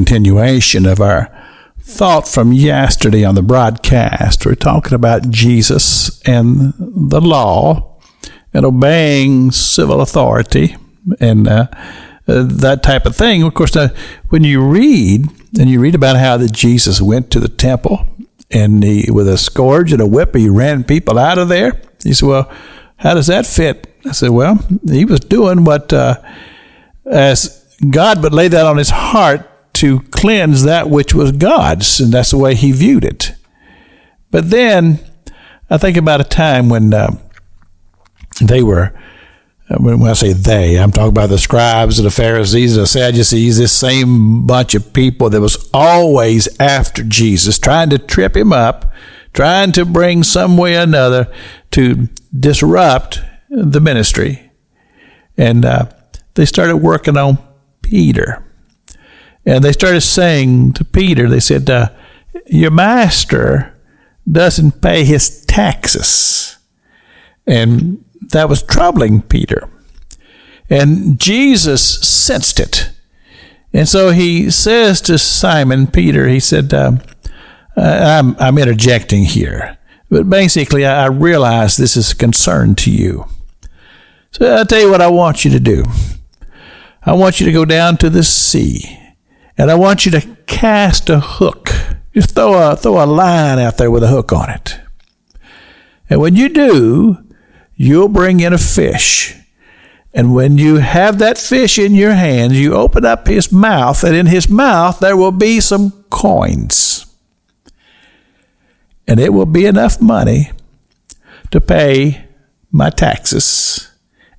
continuation of our thought from yesterday on the broadcast. We're talking about Jesus and the law and obeying civil authority and that type of thing. Of course, when you read about how that Jesus went to the temple and with a scourge and a whip, he ran people out of there. He said, well, how does that fit? I said, well, he was doing what, as God would lay that on his heart to cleanse that which was God's, and that's the way he viewed it. But then I think about a time when they were, when I say they, I'm talking about the scribes and the Pharisees and the Sadducees, this same bunch of people that was always after Jesus, trying to trip him up, trying to bring some way or another to disrupt the ministry. And they started working on Peter. And they started saying to Peter, they said, your master doesn't pay his taxes. And that was troubling Peter. And Jesus sensed it. And so he says to Simon Peter, he said, I'm interjecting here, but basically I realize this is a concern to you. So I'll tell you what I want you to do. I want you to go down to the sea, and I want you to cast a hook. Just throw a line out there with a hook on it. And when you do, you'll bring in a fish. And when you have that fish in your hands, you open up his mouth, and in his mouth there will be some coins. And it will be enough money to pay my taxes.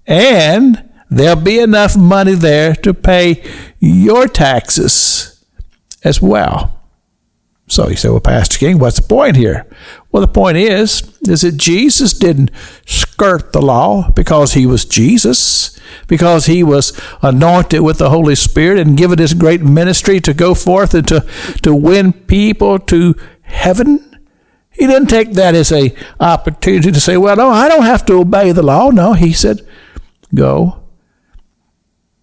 And there'll be enough money there to pay your taxes as well. So you say, well, Pastor King, what's the point here? Well, the point is that Jesus didn't skirt the law because he was Jesus, because he was anointed with the Holy Spirit and given his great ministry to go forth and to win people to heaven. He didn't take that as an opportunity to say, well, no, I don't have to obey the law. No, he said, go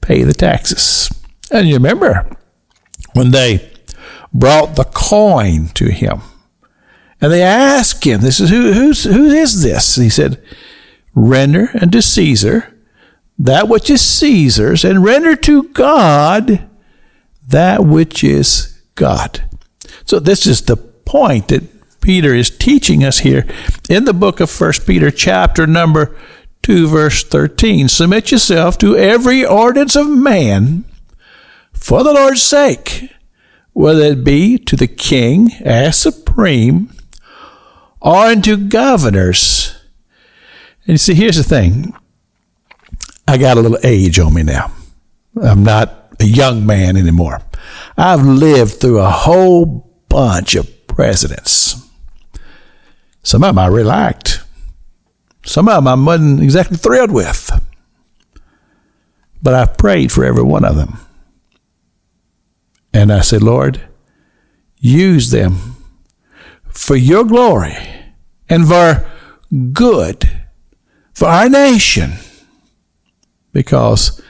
pay the taxes. And you remember when they brought the coin to him, and they asked him, "This is who is this?" And he said, "Render unto Caesar that which is Caesar's, and render to God that which is God." So this is the point that Peter is teaching us here in the book of 1 Peter, chapter number 2, verse 13. Submit yourself to every ordinance of man for the Lord's sake, whether it be to the king as supreme, or unto governors. And you see, here's the thing. I got a little age on me now. I'm not a young man anymore. I've lived through a whole bunch of presidents. Some of them I really liked. Some of them I wasn't exactly thrilled with. But I prayed for every one of them. And I said, Lord, use them for your glory and for good for our nation, because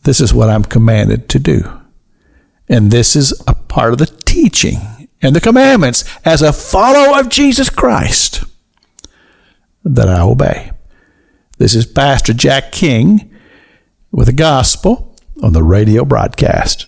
this is what I'm commanded to do. And this is a part of the teaching and the commandments as a follower of Jesus Christ that I obey. This is Pastor Jack King with the gospel on the radio broadcast.